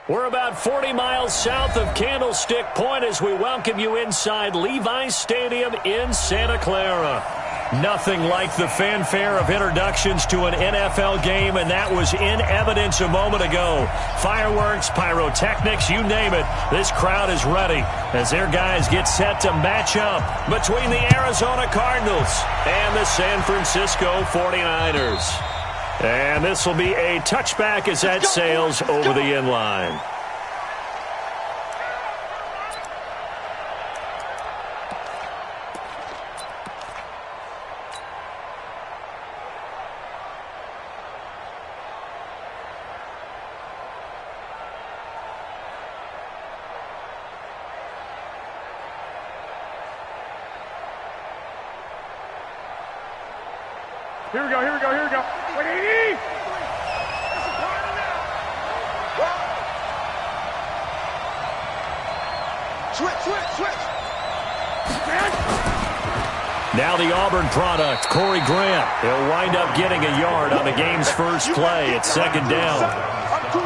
We're about 40 miles south of Candlestick Point as we welcome you inside Levi's Stadium in Santa Clara. Nothing like the fanfare of introductions to an NFL game, and that was in evidence a moment ago. Fireworks, pyrotechnics, you name it. This crowd is ready as their guys get set to match up between the Arizona Cardinals and the San Francisco 49ers. And this will be a touchback as that sails over the end line. Here we go. Wait, Switch. Now the Auburn product, Corey Grant. He'll wind up getting a yard on the game's first play. It's second down.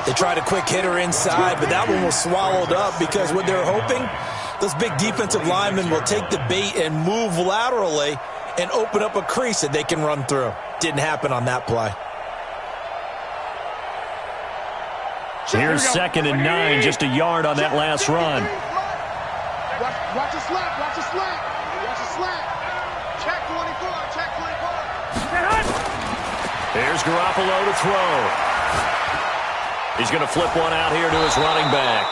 They tried a quick hitter inside, but that one was swallowed up because what they're hoping, those big defensive linemen will take the bait and move laterally and open up a crease that they can run through. Didn't happen on that play. Here's second and 9, just a yard on that last run. Watch the slap. Check 24. Here's Garoppolo to throw. He's going to flip one out here to his running back.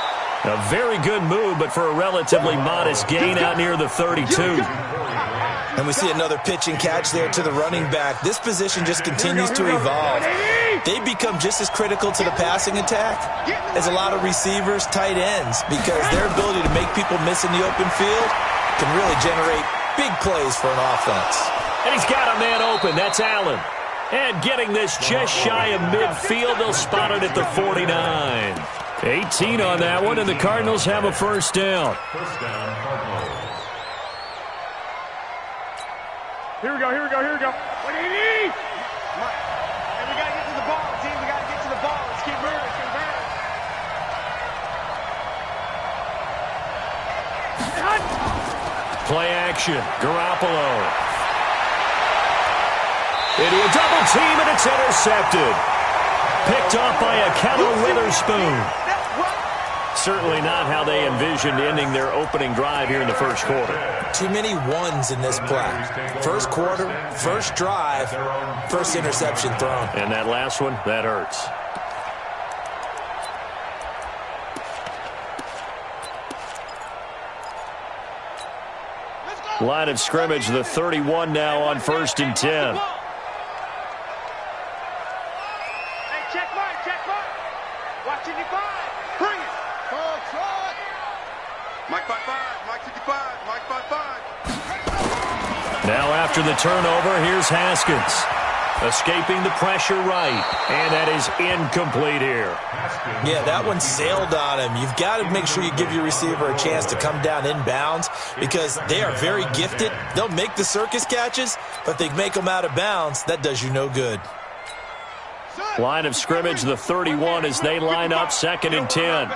A very good move, but for a relatively modest gain out near the 32. And we see another pitch and catch there to the running back. This position just continues to evolve. They become just as critical to the passing attack as a lot of receivers, tight ends, because their ability to make people miss in the open field can really generate big plays for an offense. And he's got a man open. That's Allen. And getting this just shy of midfield, they'll spot it at the 49. 18 on that one, and the Cardinals have a first down. Here we go. What do you need? And we got to get to the ball, team. We got to get to the ball. Let's keep moving. Play action. Garoppolo. Into a double team, and it's intercepted. Picked off by a Keller Witherspoon. Certainly not how they envisioned ending their opening drive here in the first quarter. Too many ones in this play. First quarter, first drive, first interception thrown. And that last one, that hurts. Line of scrimmage, the 31 now on 1st and 10. Check Mike. Watch it, 5. Bring it. Mike 55, Mike 55, Mike 55. Now after the turnover, here's Haskins. Escaping the pressure right. And that is incomplete here. Yeah, that one sailed on him. You've got to make sure you give your receiver a chance to come down inbounds because they are very gifted. They'll make the circus catches, but if they make them out of bounds, that does you no good. Line of scrimmage, the 31 as they line up 2nd and 10.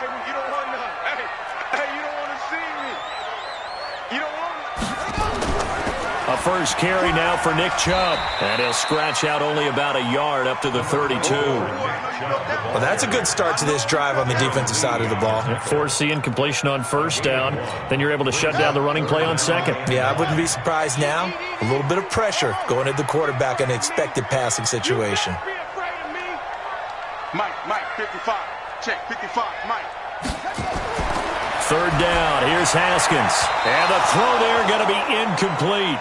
A first carry now for Nick Chubb. And he'll scratch out only about a yard up to the 32. Well, that's a good start to this drive on the defensive side of the ball. Force the incompletion on first down. Then you're able to shut down the running play on second. Yeah, I wouldn't be surprised now. A little bit of pressure going at the quarterback in an expected passing situation. Mike, 55. Check, 55, Mike. 3rd down. Here's Haskins. And the throw there going to be incomplete.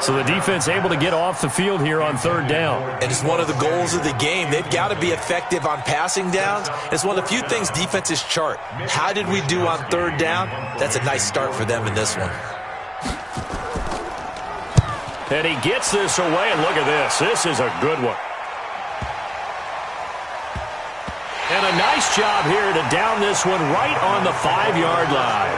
So the defense able to get off the field here on 3rd down. And it's one of the goals of the game. They've got to be effective on passing downs. It's one of the few things defenses chart. How did we do on 3rd down? That's a nice start for them in this one. And he gets this away, and look at this. This is a good one. And a nice job here to down this one right on the 5-yard line.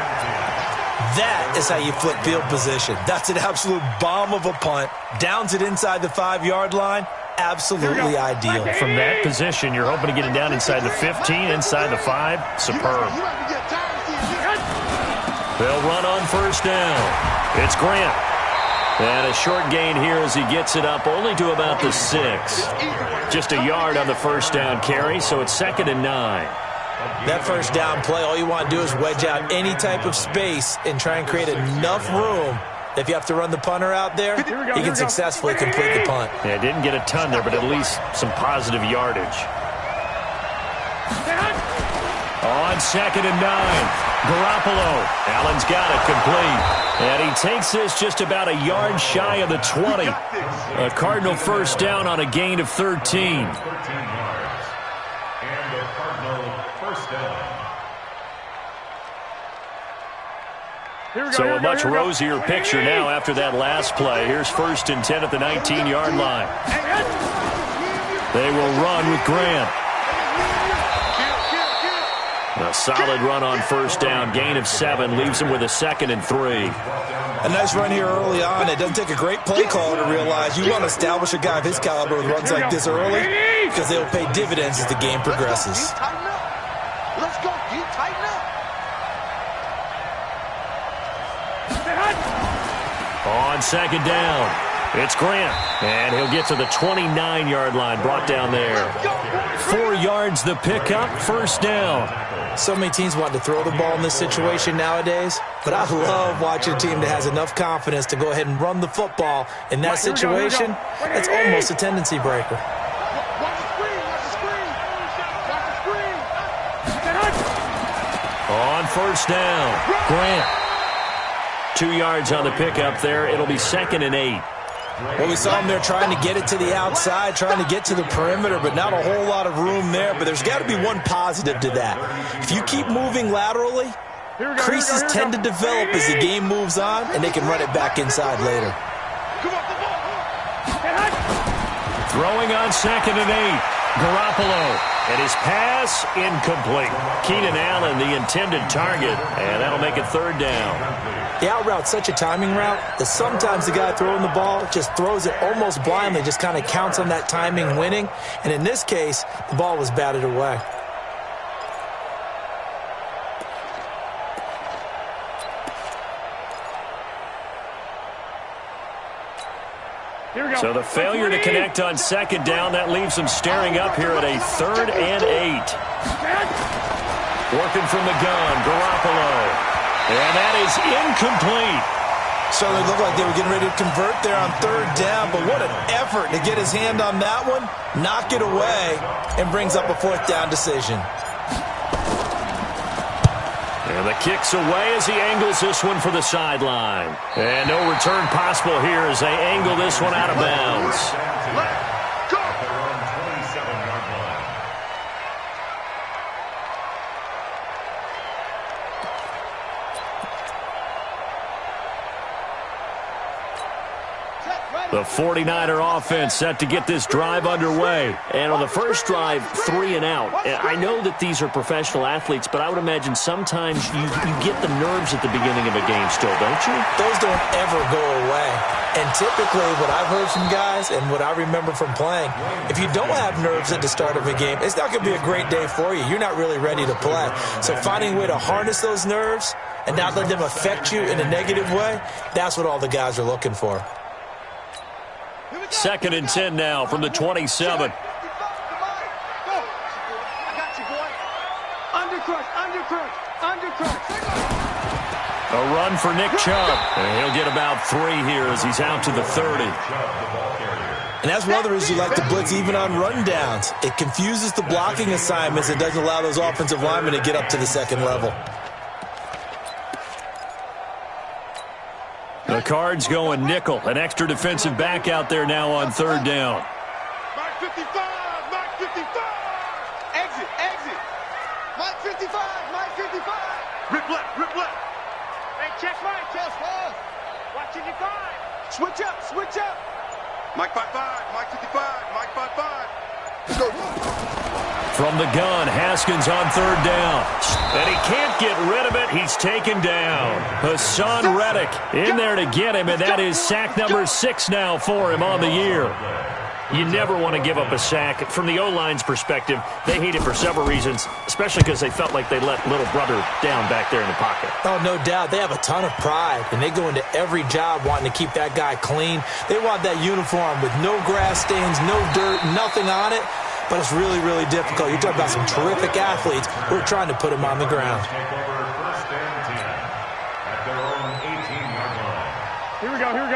That is how you flip field position. That's an absolute bomb of a punt. Downs it inside the 5-yard line. absolutely ideal. From that position, you're hoping to get it down inside the 15, inside the 5. Superb. They'll run on first down. It's Grant. And a short gain here as he gets it up only to about the 6. Just a yard on the first down carry, so it's 2nd and 9. That first down play, all you want to do is wedge out any type of space and try and create enough room. If you have to run the punter out there, you can successfully complete the punt. Yeah, didn't get a ton there, but at least some positive yardage. On 2nd and 9, Garoppolo. Allen's got it complete. And he takes this just about a yard shy of the 20. A Cardinal first down on a gain of 13. So a much rosier picture now after that last play. Here's 1st and 10 at the 19-yard line. They will run with Grant. A solid run on first down. Gain of 7 leaves him with a 2nd and 3. A nice run here early on. It doesn't take a great play caller to realize you want to establish a guy of his caliber with runs like this early because they'll pay dividends as the game progresses. Let's go. You tighten up. On 2nd down, it's Grant. And he'll get to the 29-yard line, brought down there. 4 yards the pickup, first down. So many teams want to throw the ball in this situation nowadays, but I love watching a team that has enough confidence to go ahead and run the football in that situation. It's almost a tendency breaker. Watch the screen. Watch the screen. Watch the screen. On first down, Grant. 2 yards on the pickup there. It'll be 2nd and 8. Well, we saw him there trying to get it to the outside, trying to get to the perimeter, but not a whole lot of room there. But there's got to be one positive to that. If you keep moving laterally, creases tend to develop as the game moves on, and they can run it back inside later. Throwing on 2nd and 8. Garoppolo. And his pass incomplete. Keenan Allen, the intended target, and that'll make it 3rd down. The out route's such a timing route that sometimes the guy throwing the ball just throws it almost blindly, just kind of counts on that timing winning. And in this case, the ball was batted away. So the failure to connect on 2nd down, that leaves them staring up here at a 3rd and 8. Working from the gun, Garoppolo. And that is incomplete. So they looked like they were getting ready to convert there on 3rd down, but what an effort to get his hand on that one, knock it away, and brings up a 4th down decision. And the kick's away as he angles this one for the sideline. And no return possible here as they angle this one out of bounds. The 49er offense set to get this drive underway. And on the first drive, 3 and out. I know that these are professional athletes, but I would imagine sometimes you get the nerves at the beginning of a game still, don't you? Those don't ever go away. And typically what I've heard from guys and what I remember from playing, if you don't have nerves at the start of a game, it's not going to be a great day for you. You're not really ready to play. So finding a way to harness those nerves and not let them affect you in a negative way, that's what all the guys are looking for. 2nd and 10 now from the 27. I got you, boy. Undercrush, undercrush, undercrush. A run for Nick Chubb. And he'll get about 3 here as he's out to the 30. And that's one of the reasons you like to blitz even on rundowns. It confuses the blocking assignments and doesn't allow those offensive linemen to get up to the 2nd level. The Cards going nickel. An extra defensive back out there now on 3rd down. Mark 55, Mark 55. Exit, exit. Mark 55, Mark 55. Rip left. Hey, check Mike, test pause. Watching you 5. Switch up. Mike 55, Mike 55, Mike 55. Let's go. From the gun, Haskins on 3rd down. And he can't get rid of it. He's taken down. Hassan Reddick in there to get him, and that is sack number 6 now for him on the year. You never want to give up a sack. From the O-line's perspective, they hate it for several reasons, especially because they felt like they let little brother down back there in the pocket. Oh, no doubt. They have a ton of pride, and they go into every job wanting to keep that guy clean. They want that uniform with no grass stains, no dirt, nothing on it, but it's really, really difficult. You're talking about some terrific athletes who are trying to put him on the ground.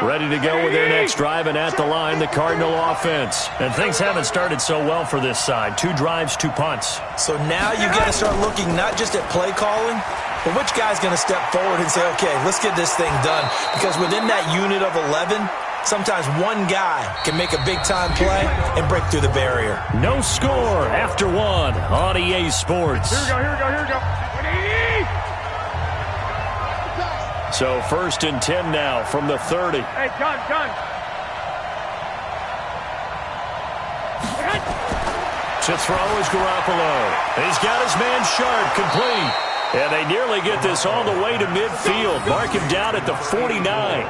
Ready to go with their next drive, and at the line, the Cardinal offense. And things haven't started so well for this side. 2 drives, 2 punts. So now you got to start looking not just at play calling, but which guy's going to step forward and say, okay, let's get this thing done. Because within that unit of 11, sometimes one guy can make a big-time play and break through the barrier. No score after 1 on EA Sports. Here we go. So 1st and 10 now from the 30. Hey, gun. To throw is Garoppolo. He's got his man Sharp complete. And they nearly get this all the way to midfield. Mark him down at the 49.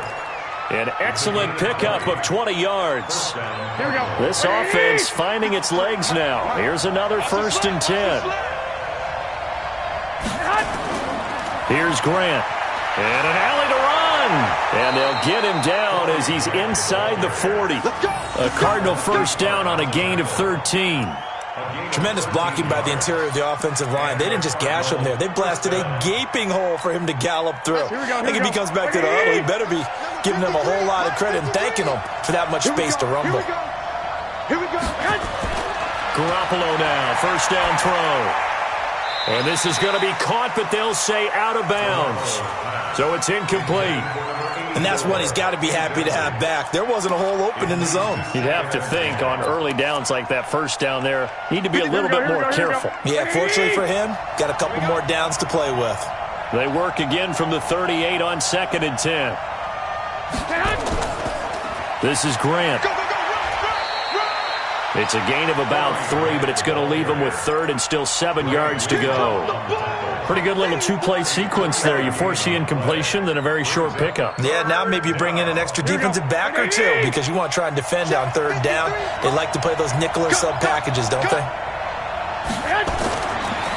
An excellent pickup of 20 yards. Here we go. This offense finding its legs now. Here's another 1st and 10. Here's Grant. And an alley to run. And they'll get him down as he's inside the 40. A Cardinal first down on a gain of 13. Tremendous blocking by the interior of the offensive line. They didn't just gash him there. They blasted a gaping hole for him to gallop through. I think if he comes back to the huddle, he better be giving them a whole lot of credit and thanking them for that much space to rumble. Here we go. Garoppolo now, first down throw. And this is going to be caught, but they'll say out of bounds. So it's incomplete. And that's one he's got to be happy to have back. There wasn't a hole open in the zone. You'd have to think on early downs like that first down there, need to be a little bit more careful. Yeah, fortunately for him, got a couple more downs to play with. They work again from the 38 on 2nd and 10. This is Grant. It's a gain of about 3, but it's going to leave him with 3rd and still 7 yards to go. Pretty good little 2-play sequence there. You force the incompletion, then a very short pickup. Yeah, now maybe you bring in an extra defensive back or 2 because you want to try and defend on 3rd down. They like to play those nickel or sub packages, don't they?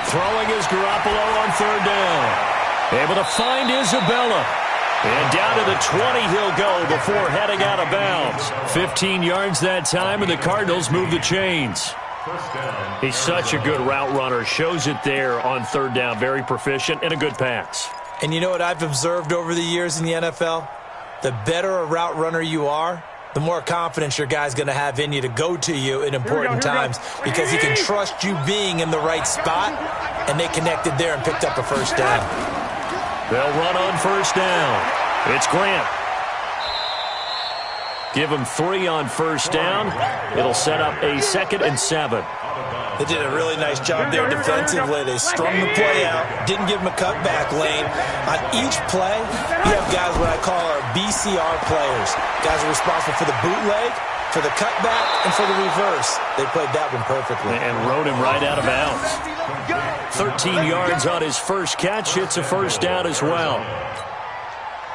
Throwing is Garoppolo on 3rd down. Able to find Isabella. And down to the 20 he'll go before heading out of bounds. 15 yards that time, and the Cardinals move the chains. He's such a good route runner. Shows it there on 3rd down. Very proficient and a good pass. And you know what I've observed over the years in the NFL? The better a route runner you are, the more confidence your guy's going to have in you to go to you in important times because he can trust you being in the right spot, and they connected there and picked up a first down. They'll run on 1st down. It's Grant. Give him 3 on 1st down. It'll set up a 2nd and 7. They did a really nice job there defensively. They strung the play out, didn't give him a cutback lane. On each play, you have guys what I call our BCR players. Guys are responsible for the bootleg, for the cutback, and for the reverse. They played that one perfectly. And rode him right out of bounds. 13 yards on his first catch. It's a first down as well.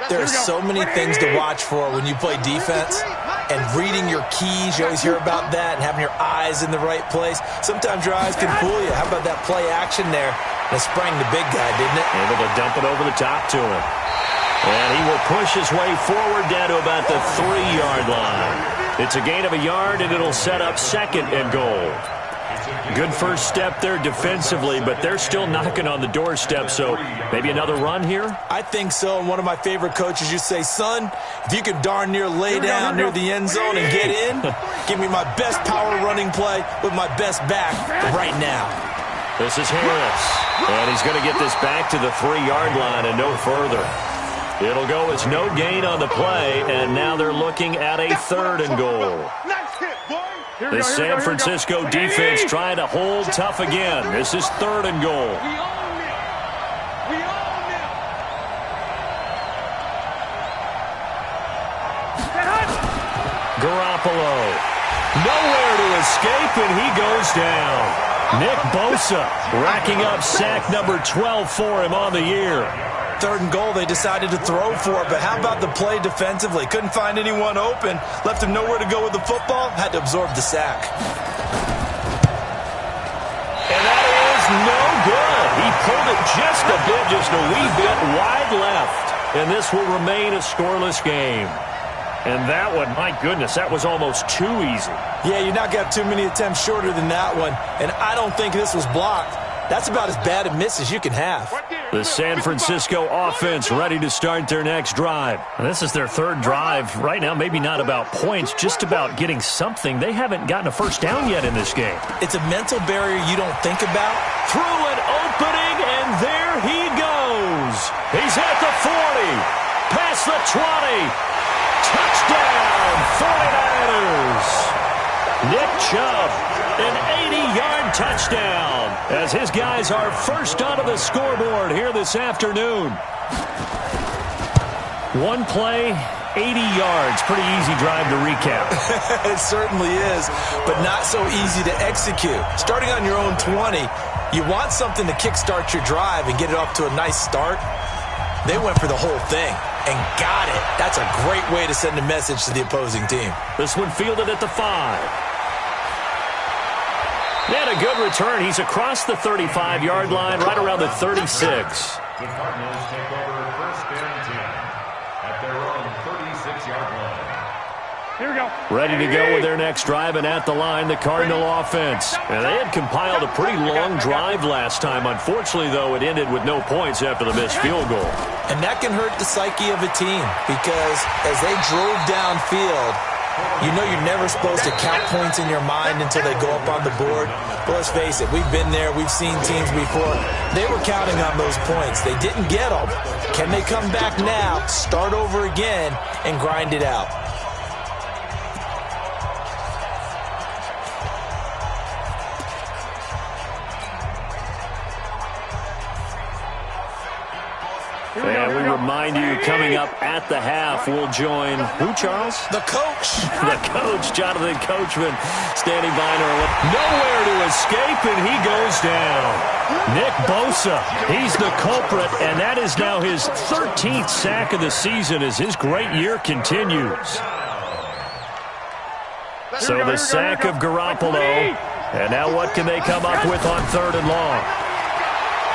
There are so many things to watch for when you play defense, and reading your keys, you always hear about that, and having your eyes in the right place. Sometimes your eyes can fool you. How about that play action there? That sprang the big guy, didn't it? Able to dump it over the top to him. And he will push his way forward down to about the 3-yard line. It's a gain of a yard, and it'll set up 2nd and goal. Good first step there defensively, but they're still knocking on the doorstep, so maybe another run here? I think so, and one of my favorite coaches used to say, son, if you could darn near lay down near the end zone and get in, give me my best power running play with my best back right now. This is Harris, and he's going to get this back to the 3-yard line and no further. It'll go as no gain on the play, and now they're looking at a 3rd and goal. The San Francisco defense trying to hold tough again. This is 3rd and goal. Garoppolo. Nowhere to escape, and he goes down. Nick Bosa racking up sack number 12 for him on the year. 3rd and goal, they decided to throw for it, but how about the play defensively? Couldn't find anyone open, left him nowhere to go with the football, had to absorb the sack. And that is no good. He pulled it just a wee bit wide left. And this will remain a scoreless game. And that one, my goodness, that was almost too easy. Yeah, you're not going to have too many attempts shorter than that one. And I don't think this was blocked. That's about as bad a miss as you can have. The San Francisco offense ready to start their next drive. This is their 3rd drive. Right now, maybe not about points, just about getting something. They haven't gotten a first down yet in this game. It's a mental barrier you don't think about. Through an opening, and there he goes. He's at the 40, past the 20. Touchdown, 49ers. Nick Chubb, an 80-yard touchdown, as his guys are first onto the scoreboard here this afternoon. One play, 80 yards. Pretty easy drive to recap. It certainly is, but not so easy to execute. Starting on your own 20, you want something to kickstart your drive and get it off to a nice start. They went for the whole thing and got it. That's a great way to send a message to the opposing team. This one fielded at the 5. And a good return. He's across the 35-yard line, right around the 36. The Cardinals take over 1st and 10 at their own 36-yard line. Here we go. Ready to go with their next drive, and at the line, the Cardinal offense. And they had compiled a pretty long drive last time. Unfortunately, though, it ended with no points after the missed field goal. And that can hurt the psyche of a team because as they drove downfield, you know you're never supposed to count points in your mind until they go up on the board. But let's face it, we've been there. We've seen teams before. They were counting on those points. They didn't get them. Can they come back now, start over again, and grind it out? And we remind you, coming up at the half, we'll join who, Charles? The coach. The coach, Jonathan Coachman, standing by in our nowhere to escape, and he goes down. Nick Bosa, he's the culprit, and that is now his 13th sack of the season as his great year continues. So the sack of Garoppolo, and now what can they come up with on 3rd and long?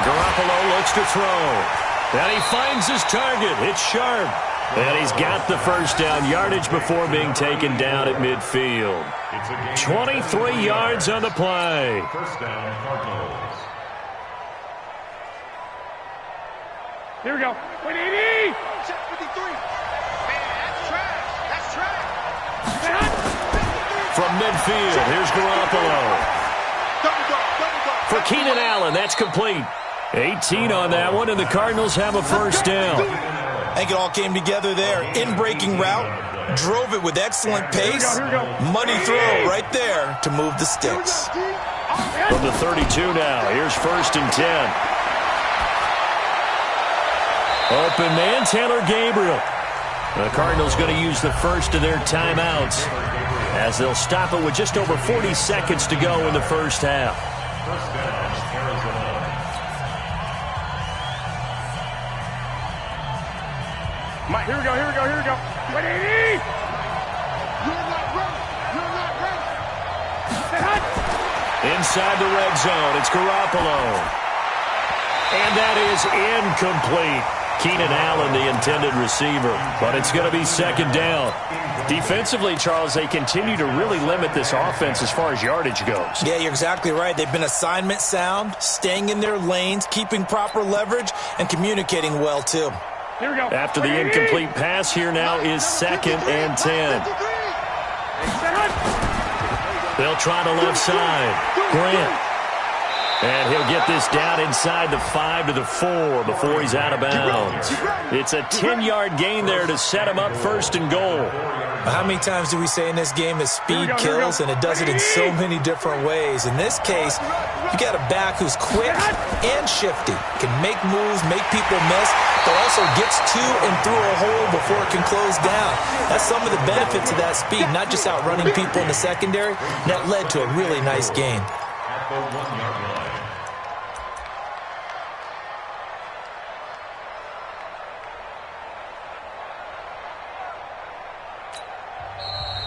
Garoppolo looks to throw. And he finds his target. It's sharp. And he's got the first down yardage before being taken down at midfield. 23 yards on the play. First down, Cardinals. Here we go. 180. Check 53. Man, that's trash. That's trash. From midfield, here's Garoppolo. For Keenan Allen, that's complete. 18 on that one, and the Cardinals have a first down. I think it all came together there. In-breaking route, drove it with excellent pace. Money throw right there to move the sticks. From the 32 now, here's 1st and 10. Open man, Taylor Gabriel. The Cardinals going to use the first of their timeouts as they'll stop it with just over 40 seconds to go in the first half. First down, Arizona. Mike, here we go. 180. You're not ready. You're not ready. Inside the red zone, it's Garoppolo. And that is incomplete. Keenan Allen, the intended receiver. But it's going to be 2nd down. Defensively, Charles, they continue to really limit this offense as far as yardage goes. Yeah, you're exactly right. They've been assignment sound, staying in their lanes, keeping proper leverage, and communicating well, too. Here we go. After the incomplete pass, here now is 2nd and 10. They'll try the left side. Grant. And he'll get this down inside the 5 to the 4 before he's out of bounds. It's a 10-yard gain there to set him up 1st and goal. How many times do we say in this game that speed kills, and it does it in so many different ways? In this case, you got a back who's quick and shifty, can make moves, make people miss, but also gets to and through a hole before it can close down. That's some of the benefits of that speed, not just outrunning people in the secondary, and that led to a really nice gain. the 1-yard line.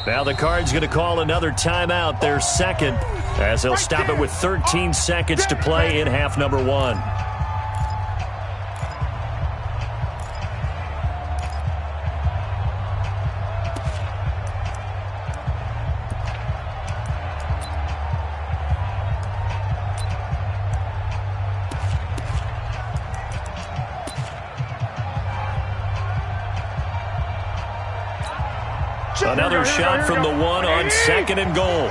Now the Cards going to call another timeout, their second, as they'll stop it with 13 seconds to play in half number 1. Another shot from the 1 on 2nd and goal.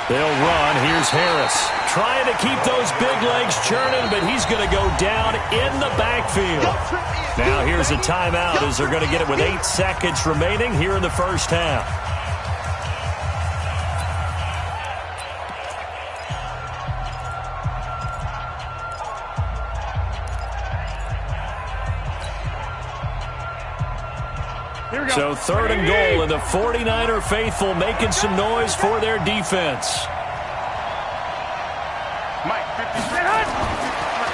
They'll run. Here's Harris. Trying to keep those big legs churning, but he's going to go down in the backfield. Now here's a timeout as they're going to get it with 8 seconds remaining here in the first half. So 3rd and goal, and the 49er faithful making some noise for their defense.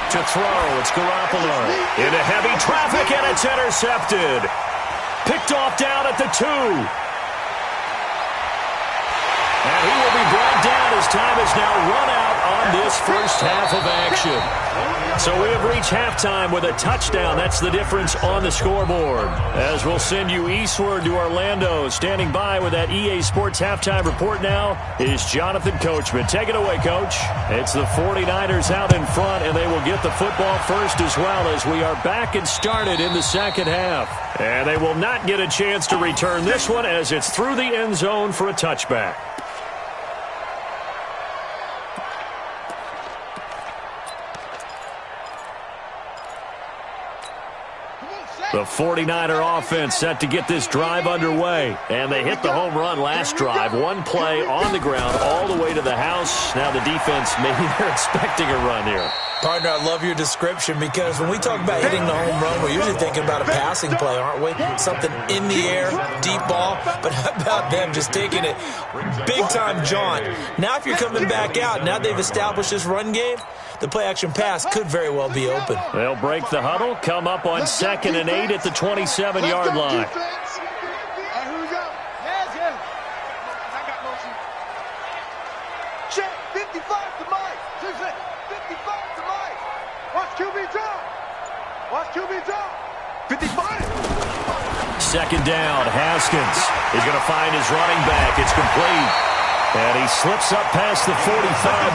To throw, it's Garoppolo. Into heavy traffic, and it's intercepted. Picked off down at the 2. And he will be brought down as time is now run out on this first half of action. So we have reached halftime with a touchdown. That's the difference on the scoreboard. As we'll send you eastward to Orlando. Standing by with that EA Sports halftime report now is Jonathan Coachman. Take it away, Coach. It's the 49ers out in front, and they will get the football first as well as we are back and started in the second half. And they will not get a chance to return this one as it's through the end zone for a touchback. The 49er offense set to get this drive underway. And they hit the home run last drive. One play on the ground all the way to the house. Now the defense, maybe they're expecting a run here. Partner, I love your description because when we talk about hitting the home run, we're usually thinking about a passing play, aren't we? Something in the air, deep ball. But how about them just taking it big-time jaunt? Now if you're coming back out, now they've established this run game, the play-action pass could very well be open. They'll break the huddle, come up on 2nd and 8 at the 27-yard line. Check, 55 to Mike. 55 to Mike. Watch QB drop. Watch QB drop. 55. 2nd down, Haskins. He's going to find his running back. It's complete. And he slips up past the 45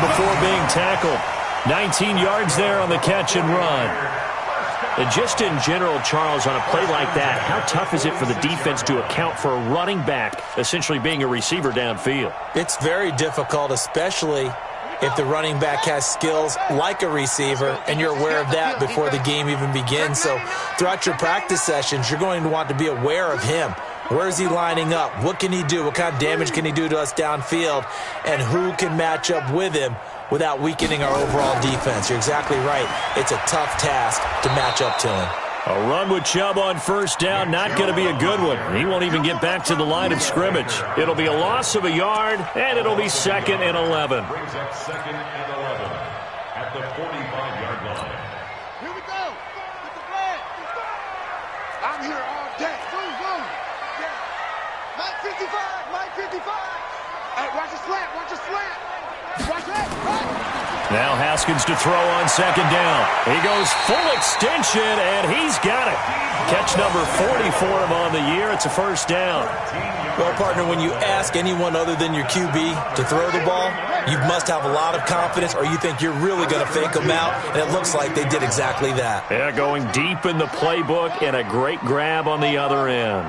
before being tackled. 19 yards there on the catch and run. And just in general, Charles, on a play like that, how tough is it for the defense to account for a running back essentially being a receiver downfield? It's very difficult, especially if the running back has skills like a receiver, and you're aware of that before the game even begins. So throughout your practice sessions, you're going to want to be aware of him. Where is he lining up? What can he do? What kind of damage can he do to us downfield? And who can match up with him without weakening our overall defense? You're exactly right. It's a tough task to match up to him. A run with Chubb on 1st down, not going to be a good one. He won't even get back to the line of scrimmage. It'll be a loss of a yard, and it'll be 2nd and 11. Brings up 2nd and 11 at the 45-yard line. Here we go. Get the flag. I'm here all day. Boom, boom. Yeah. Mike 55. Mike 55. Hey, watch the slant. Watch the slant. Watch that. Right. Now Haskins to throw on 2nd down. He goes full extension, and he's got it. Catch number 40 for him on the year. It's a 1st down. Well, partner, when you ask anyone other than your QB to throw the ball, you must have a lot of confidence, or you think you're really going to fake them out, and it looks like they did exactly that. Yeah, going deep in the playbook, and a great grab on the other end.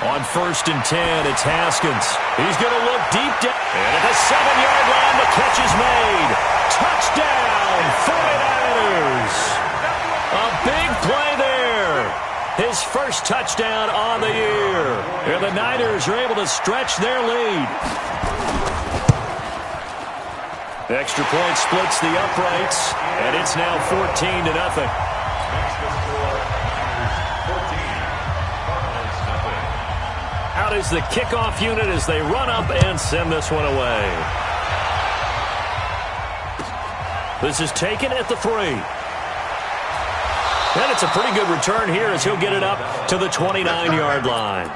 On 1st and 10, it's Haskins. He's going to look deep down. And at the 7-yard line, the catch is made. Touchdown, 49ers. A big play there. His first touchdown on the year. And the Niners are able to stretch their lead. Extra point splits the uprights, and it's now 14-0. Out is the kickoff unit as they run up and send this one away. This is taken at the 3. And it's a pretty good return here as he'll get it up to the 29-yard line.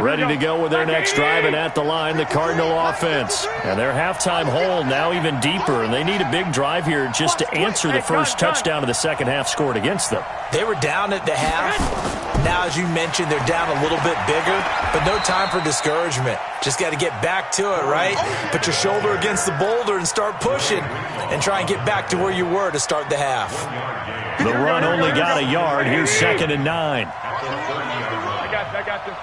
Ready to go with their next drive, and at the line, the Cardinal offense. And their halftime hole now even deeper, and they need a big drive here just to answer the first touchdown of the second half scored against them. They were down at the half. Now, as you mentioned, they're down a little bit bigger, but no time for discouragement. Just got to get back to it, right? Put your shoulder against the boulder and start pushing and try and get back to where you were to start the half. The run only got a yard. Here's 2nd and 9. I got you.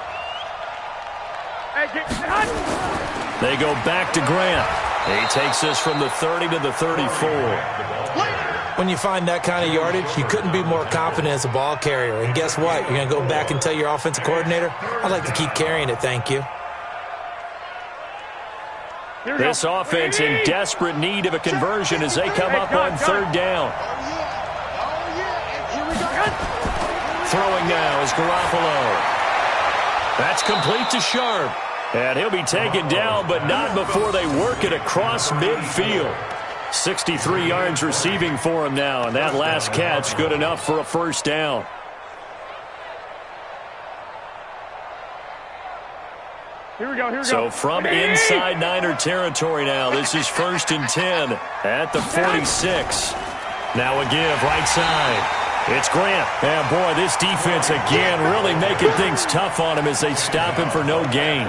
They go back to Grant. He takes this from the 30 to the 34. When you find that kind of yardage, you couldn't be more confident as a ball carrier. And guess what? You're going to go back and tell your offensive coordinator, I'd like to keep carrying it, thank you. This offense in desperate need of a conversion as they come up on 3rd down. Throwing now is Garoppolo. That's complete to Sharp. And he'll be taken down, but not before they work it across midfield. 63 yards receiving for him now, and that last catch good enough for a first down. Here we go. So from inside Niner territory now, this is 1st and 10 at the 46. Now a give right side. It's Grant. And, boy, this defense again really making things tough on him as they stop him for no gain.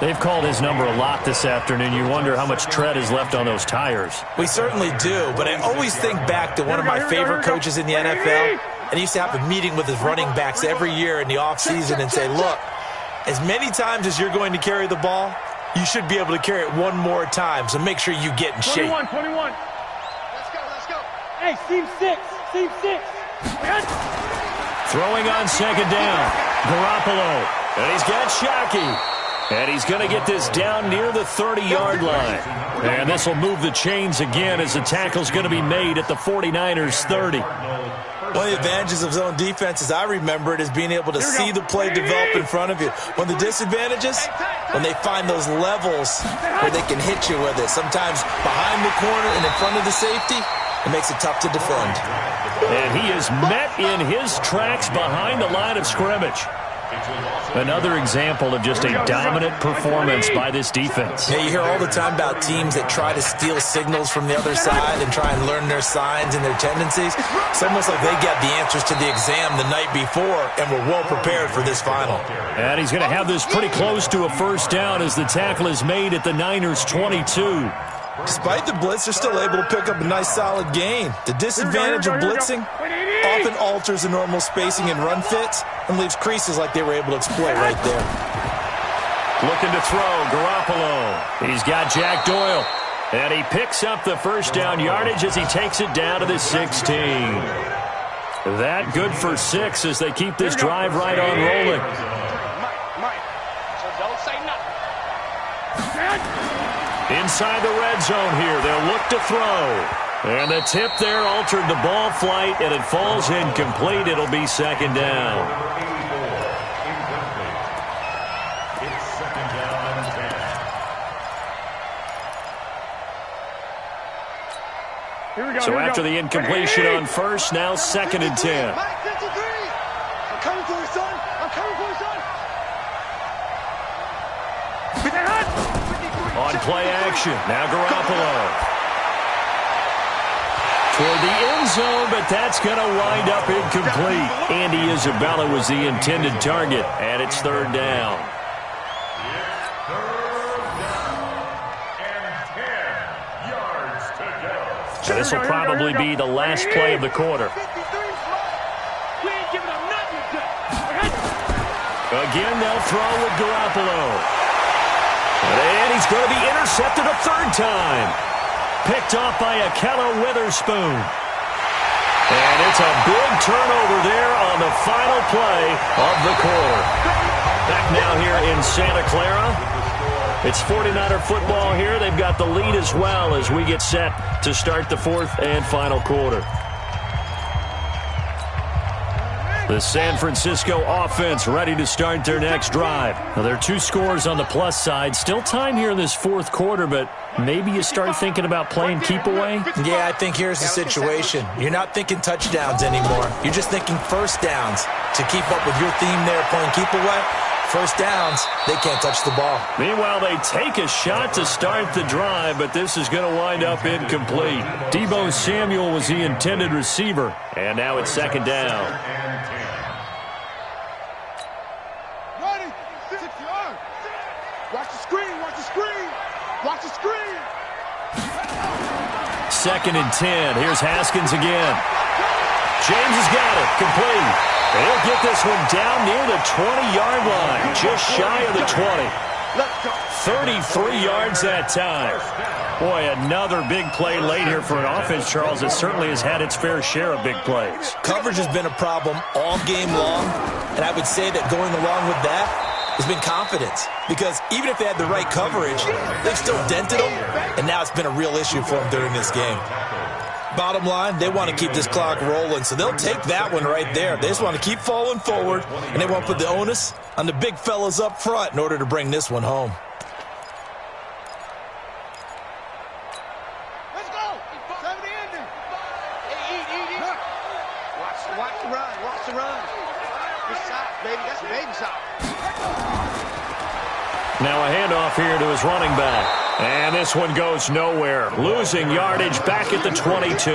They've called his number a lot this afternoon. You wonder how much tread is left on those tires. We certainly do, but I always think back to one of my favorite coaches in the NFL, and he used to have a meeting with his running backs every year in the offseason and say, look, as many times as you're going to carry the ball, you should be able to carry it one more time, so make sure you get in shape. 21. Let's go. Hey, seam 6. Throwing on 2nd down. Garoppolo. And he's got Shockey. And he's going to get this down near the 30-yard line. And this will move the chains again as the tackle's going to be made at the 49ers' 30. One of the advantages of zone defense, as I remember it, is being able to see the play develop in front of you. One of the disadvantages, when they find those levels where they can hit you with it. Sometimes behind the corner and in front of the safety, it makes it tough to defend. And he is met in his tracks behind the line of scrimmage. Another example of just a dominant performance by this defense. Yeah, you hear all the time about teams that try to steal signals from the other side and try and learn their signs and their tendencies. It's almost like they got the answers to the exam the night before and were well prepared for this final. And he's going to have this pretty close to a first down as the tackle is made at the Niners' 22. Despite the blitz, they're still able to pick up a nice solid gain. The disadvantage of blitzing often alters the normal spacing and run fits and leaves creases like they were able to exploit right there. Looking to throw, Garoppolo. He's got Jack Doyle. And he picks up the first down yardage as he takes it down to the 16. That good for 6 as they keep this drive right on rolling. Mike, so don't say nothing. Inside the red zone here, they'll look to throw. And the tip there altered the ball flight, and it falls incomplete. It'll be 2nd down. It's 2nd down and 10. So after the incompletion on first, now 2nd and 10. I'm coming for you, son. On play action, now Garoppolo. Toward the end zone, but that's going to wind up incomplete. Andy Isabella was the intended target, and it's 3rd down. So this will probably be the last play of the quarter. Again, they'll throw with Garoppolo. And he's going to be intercepted a 3rd time. Picked off by Akello Witherspoon. And it's a big turnover there on the final play of the quarter. Back now here in Santa Clara. It's 49er football here. They've got the lead as well as we get set to start the fourth and final quarter. The San Francisco offense ready to start their next drive. Now, there are 2 scores on the plus side. Still time here in this fourth quarter, but maybe you start thinking about playing keep away? Yeah, I think here's the situation. You're not thinking touchdowns anymore. You're just thinking first downs. To keep up with your theme there, playing keep away, first downs, they can't touch the ball. Meanwhile, they take a shot to start the drive, but this is going to wind up incomplete. Deebo Samuel was the intended receiver, and now it's second down. Ready, 6 yards. Watch the screen, watch the screen. Watch the screen. Second and 10. Here's Haskins again. James has got it. Complete. And he'll get this one down near the 20-yard line. Just shy of the 20. 33 yards that time. Boy, another big play late here for an offense, Charles, that certainly has had its fair share of big plays. Coverage has been a problem all game long, and I would say that going along with that has been confidence. Because even if they had the right coverage, they've still dented them, and now it's been a real issue for them during this game. Bottom line, they want to keep this clock rolling, so they'll take that one right there. They just want to keep falling forward, and they want to put the onus on the big fellas up front in order to bring this one home. Let's go. 70 ending. Eat. Watch the run. Watch the run. Good shot, baby. That's a baby shot. Now a handoff here to his running back. And this one goes nowhere. Losing yardage back at the 22.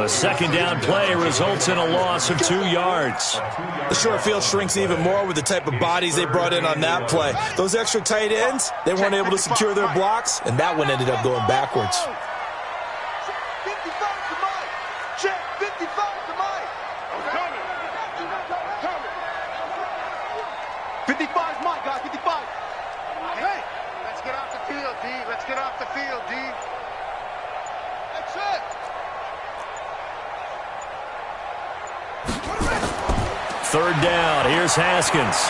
A second down play results in a loss of 2 yards. The short field shrinks even more with the type of bodies they brought in on that play. Those extra tight ends, they weren't able to secure their blocks, and that one ended up going backwards. 55 to Mike. Check. 55 to Mike. I'm coming. 55 is Mike, guys. 55. Hey. Let's get off the field, D. Let's get off the field, D. That's it. Third down. Here's Haskins.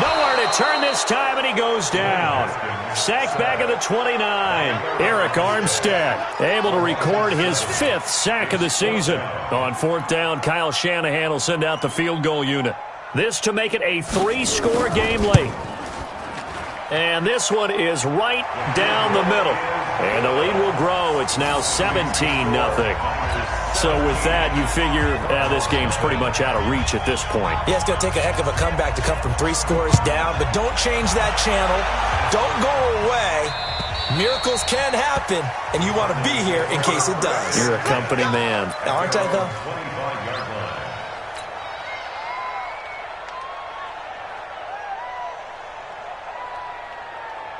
Nowhere to turn this time, and he goes down. Sacked back at the 29. Eric Armstead able to record his 5th sack of the season. On fourth down, Kyle Shanahan will send out the field goal unit. This to make it a 3-score game late. And this one is right down the middle. And the lead will grow. It's now 17-0. So with that, you figure this game's pretty much out of reach at this point. Yeah, it's going to take a heck of a comeback to come from 3 scores down, but don't change that channel. Don't go away. Miracles can happen, and you want to be here in case it does. You're a company man. Aren't I, though?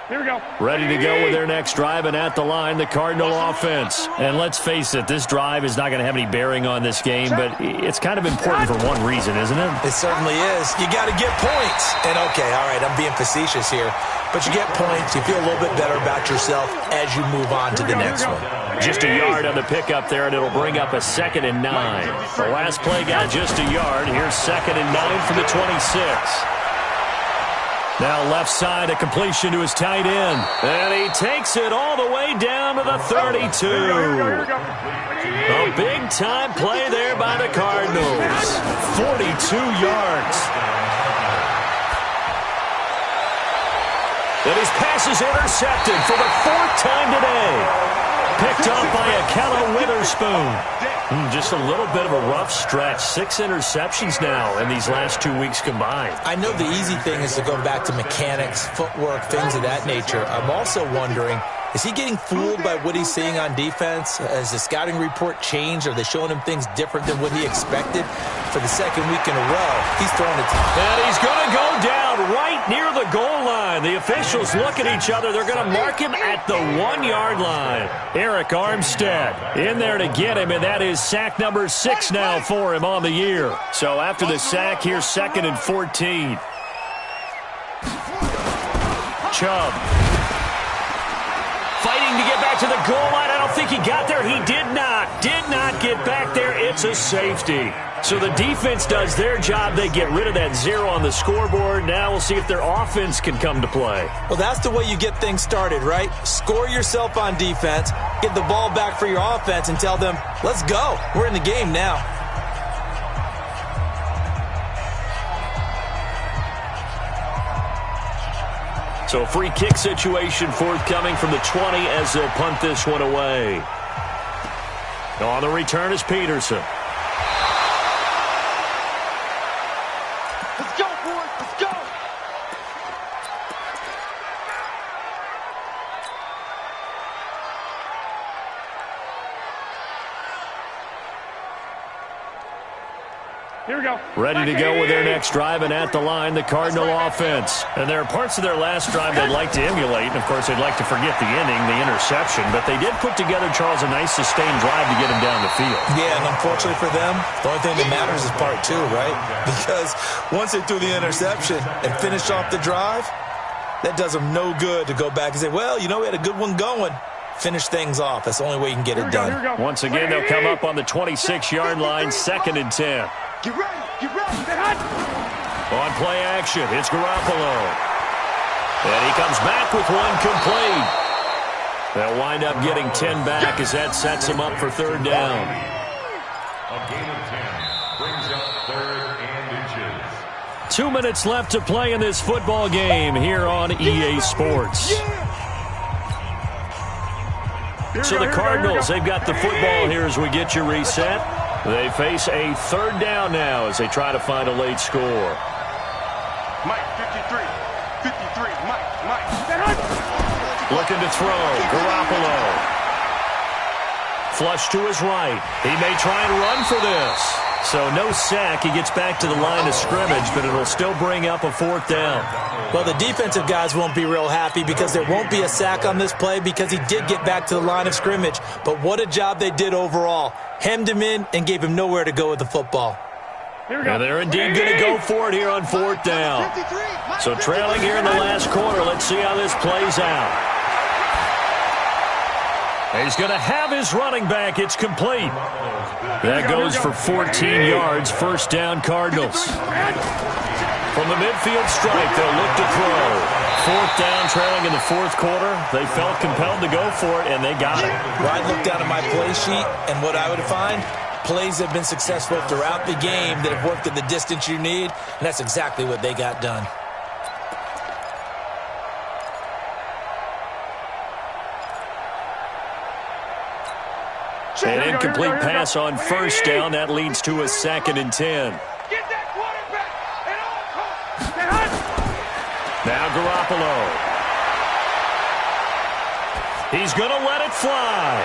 Here we go. Ready to go with their next drive, and at the line, the Cardinal offense. And let's face it, this drive is not going to have any bearing on this game, but it's kind of important for one reason, isn't it? It certainly is. You got to get points. And, okay, all right, I'm being facetious here. But you get points, you feel a little bit better about yourself as you move on to the next one. Just a yard on the pickup there, and it'll bring up a 2nd and 9. The last play got just a yard. Here's 2nd and 9 for the 26. Now left side, a completion to his tight end. And he takes it all the way down to the 32. A big-time play there by the Cardinals. 42 yards. And his pass is intercepted for the 4th time today. Picked off by Akello Witherspoon. Just a little bit of a rough stretch. 6 interceptions now in these last 2 weeks combined. I know the easy thing is to go back to mechanics, footwork, things of that nature. I'm also wondering, is he getting fooled by what he's seeing on defense? Has the scouting report changed? Are they showing him things different than what he expected? For the 2nd week in a row, he's throwing it. And he's going to go down right near the goal line. The officials look at each other. They're going to mark him at the 1-yard line. Eric Armstead in there to get him, and that is sack number 6 now for him on the year. So after the sack, here's 2nd and 14. Chubb fighting to get back to the goal line. I don't think he got there. He did not. Did not get back there. It's a safety. So the defense does their job. They get rid of that 0 on the scoreboard. Now we'll see if their offense can come to play. Well, that's the way you get things started, right? Score yourself on defense, get the ball back for your offense, and tell them, let's go. We're in the game now. So a free kick situation forthcoming from the 20 as they'll punt this one away. On the return is Peterson. Let's go, boys. Let's go. Here we go. Ready to go with their next drive, and at the line, the Cardinal offense. And there are parts of their last drive they'd like to emulate, and of course they'd like to forget the inning, the interception, but they did put together, Charles, a nice sustained drive to get him down the field. Yeah, and unfortunately for them, the only thing that matters is part 2, right? Because once they threw the interception and finished off the drive, that does them no good to go back and say, well, you know, we had a good one going. Finish things off. That's the only way you can get it done. Once again, they'll come up on the 26-yard line, 2nd and 10. Get ready. Get ready. Get hot. On play action, it's Garoppolo. And he comes back with one complete. They'll wind up getting 10 back as that sets him up for 3rd down. A gain of 10 brings up 3rd and inches. 2 minutes left to play in this football game here on EA Sports. So the Cardinals, they've got the football here as we get you reset. They face a 3rd down now as they try to find a late score. Mike, 53. 53. Mike. Looking to throw. Garoppolo. Flush to his right. He may try and run for this. So no sack. He gets back to the line of scrimmage, but it'll still bring up a 4th down. Well, the defensive guys won't be real happy because there won't be a sack on this play because he did get back to the line of scrimmage. But what a job they did overall. Hemmed him in and gave him nowhere to go with the football. And they're indeed going to go for it here on 4th down. So trailing here in the last quarter. Let's see how this plays out. He's going to have his running back. It's complete. That goes for 14 yards. 1st down, Cardinals. From the midfield stripe, they'll look to throw. 4th down, trailing in the 4th quarter. They felt compelled to go for it, and they got it. Well, I look down at my play sheet, and what I would find, plays have been successful throughout the game that have worked at the distance you need, and that's exactly what they got done. An incomplete pass on 1st down. That leads to a 2nd and 10. Get that quarterback at all costs. Now Garoppolo. He's going to let it fly.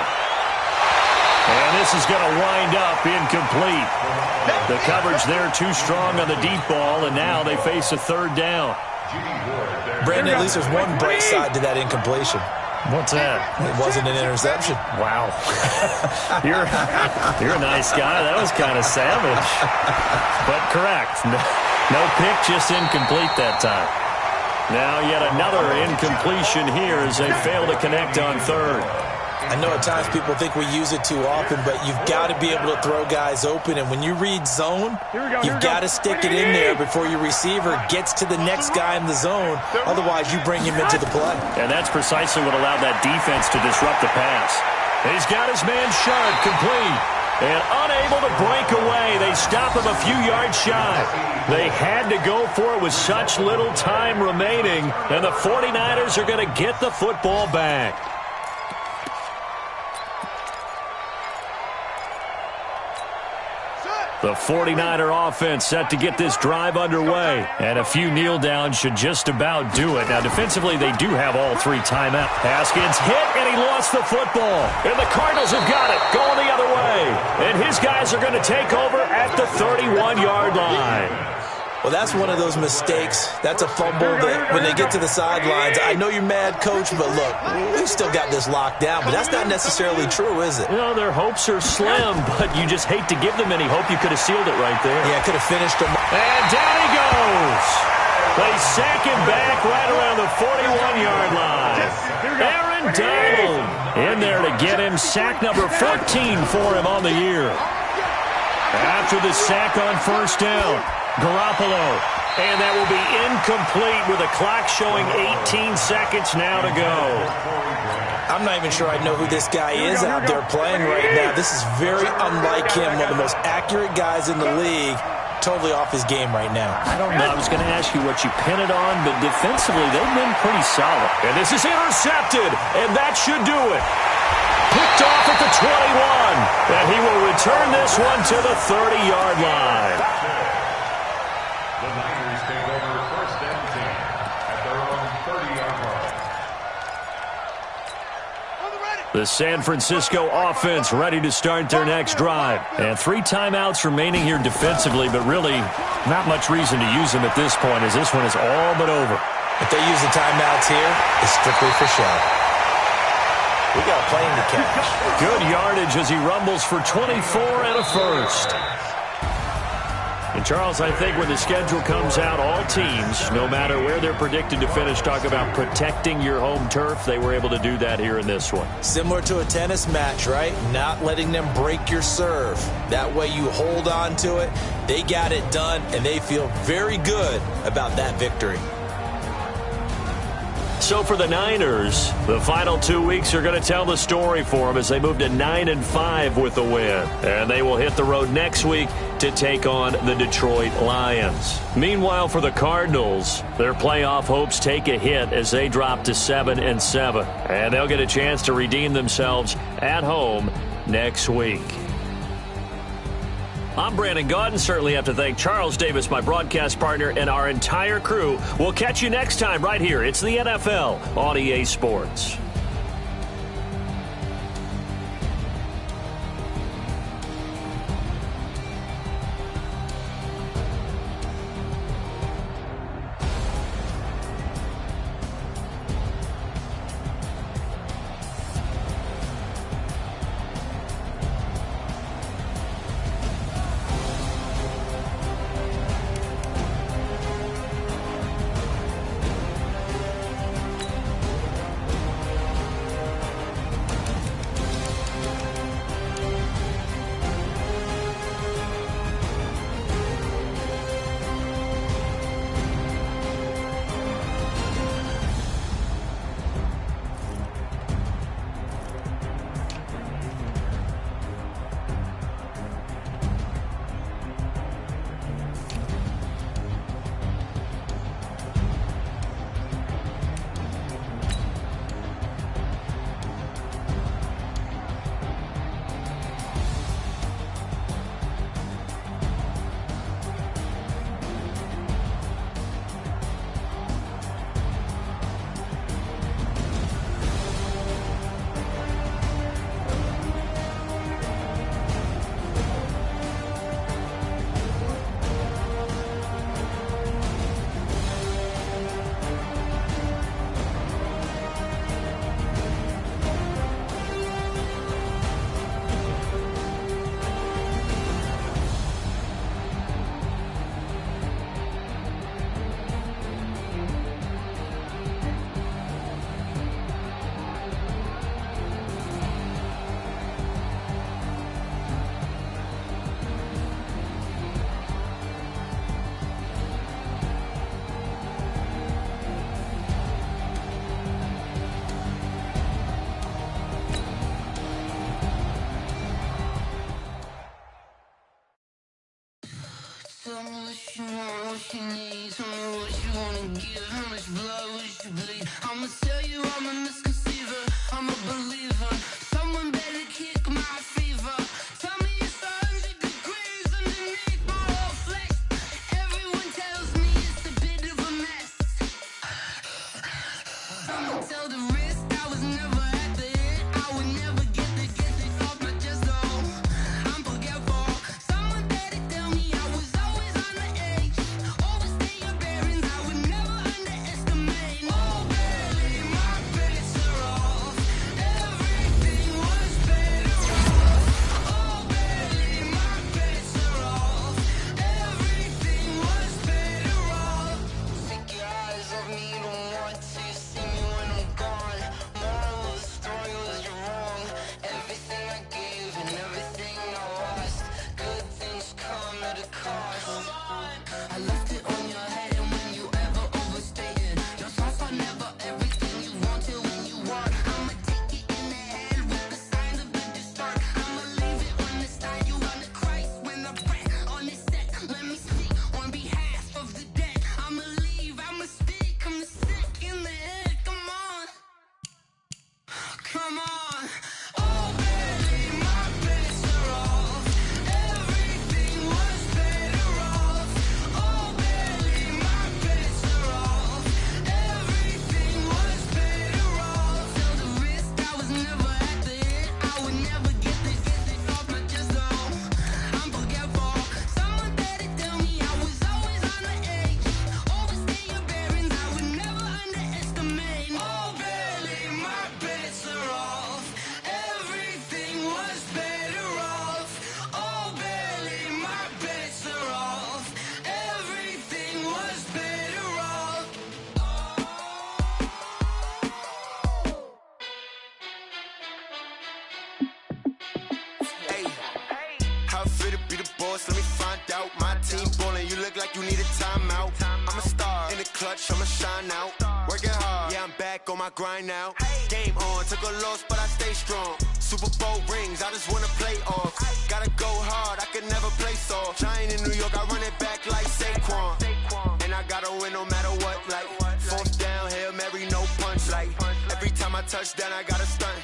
And this is going to wind up incomplete. The coverage there too strong on the deep ball, and now they face a 3rd down. Brandon, at least there's one bright side to that incompletion. What's that? It wasn't an interception. Wow. You're a nice guy. That was kind of savage. But correct. No pick, just incomplete that time. Now yet another incompletion here as they fail to connect on 3rd. I know at times people think we use it too often, but you've got to be able to throw guys open. And when you read zone, you've got to stick it in there before your receiver gets to the next guy in the zone. Otherwise, you bring him into the play. And that's precisely what allowed that defense to disrupt the pass. He's got his man Sharp complete. And unable to break away, they stop him a few yards shy. They had to go for it with such little time remaining. And the 49ers are going to get the football back. The 49er offense set to get this drive underway. And a few kneel downs should just about do it. Now, defensively, they do have all 3 timeouts. Haskins hit, and he lost the football. And the Cardinals have got it, going the other way. And his guys are going to take over at the 31-yard line. Well, that's one of those mistakes. That's a fumble that when they get to the sidelines, I know you're mad, Coach, but look, we've still got this locked down. But that's not necessarily true, is it? You know, their hopes are slim, but you just hate to give them any hope. You could have sealed it right there. Yeah, could have finished them. And down he goes. They sack him back right around the 41-yard line. Aaron Donald in there to get him sack number 14 for him on the year. After the sack on first down, Garoppolo. And that will be incomplete with the clock showing 18 seconds now to go. I'm not even sure I know who this guy is out there playing right now. This is very unlike him, one of the most accurate guys in the league. Totally off his game right now. I don't know. I was going to ask you what you pin it on, but defensively, they've been pretty solid. And this is intercepted, and that should do it. Picked off at the 21, and he will return this one to the 30-yard line. The Niners take over first and 10 at their own 30-yard line. The San Francisco offense ready to start their next drive. And 3 timeouts remaining here defensively, but really not much reason to use them at this point as this one is all but over. If they use the timeouts here, it's strictly for show. We got a plane to catch. Good yardage as he rumbles for 24 and a first. And, Charles, I think when the schedule comes out, all teams, no matter where they're predicted to finish, talk about protecting your home turf. They were able to do that here in this one. Similar to a tennis match, right? Not letting them break your serve. That way you hold on to it. They got it done, and they feel very good about that victory. So for the Niners, the final 2 weeks are going to tell the story for them as they move to 9-5 with the win. And they will hit the road next week to take on the Detroit Lions. Meanwhile, for the Cardinals, their playoff hopes take a hit as they drop to 7-7. And they'll get a chance to redeem themselves at home next week. I'm Brandon Gaudin. Certainly have to thank Charles Davis, my broadcast partner, and our entire crew. We'll catch you next time right here. It's the NFL on EA Sports. Tell me what you want, what you need. Tell me what you wanna give. How much blood would you bleed? I'ma tell you I'm a misconceiver. I'm a believer. Someone better kick my fever. Tell me it's 100 degrees underneath my whole flesh. Everyone tells me it's a bit of a mess. I'ma tell the risk I was never at the end. I would never get it off my chest though. I'm forgetful. Someone better tell me I was always on the edge. Overstay your bearings, I would never underestimate. Oh baby, my brakes are off. How I feel to be the boss, let me find out. My team ballin', you look like you need a timeout. I'm a star, in the clutch, I'ma shine out. Working hard, yeah, I'm back on my grind now. Game on, took a loss, but I stay strong. Super Bowl rings, I just wanna play off. Gotta go hard, I can never play soft. Giant in New York, I run it back like Saquon. And I gotta win no matter what, like fourth down, Hail Mary, no punch. Like every time I touch down, I gotta stunt.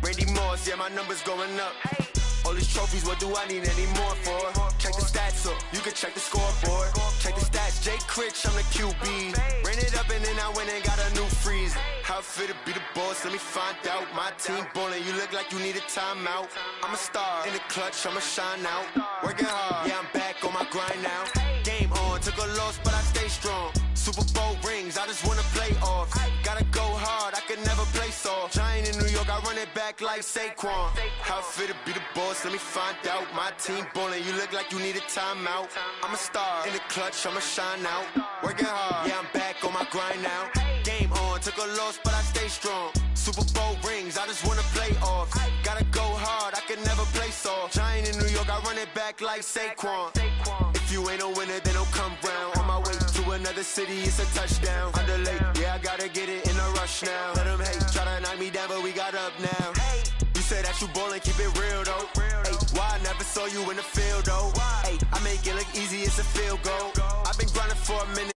Randy Moss, yeah, my numbers going up. All these trophies, what do I need any more for? Check the stats up, you can check the scoreboard. Check the stats, Jay Critch, I'm the QB. Ran it up and then I went and got a new freeze. How I feel to be the boss, let me find out. My team ballin', you look like you need a timeout. I'm a star, in the clutch, I'ma shine out. Working hard, yeah, I'm back on my grind now. Game on, took a loss, but I stay strong. Super Bowl rings, I just wanna play off. Gotta go hard, I can never play soft. Giant in New York, I run it back like Saquon. How I feel to be the boss, let me find out. My team ballin', you look like you need a timeout. I'm a star, in the clutch, I'ma shine out. Working hard, yeah, I'm back on my grind now. Game on, took a loss, but I stay strong. Super Bowl rings, I just wanna play off. Gotta go hard, I can never play soft. Giant in New York, I run it back like Saquon. If you ain't a winner, then don't come round. On my way to another city, it's a touchdown. Underlay, yeah, I gotta get it in a rush now. Let them hate, try to knock me down, but we got up now. You said that you ballin', keep it real though. Hey, why I never saw you in the field though? Hey, I make it look easy, it's a field goal. I've been grinding for a minute.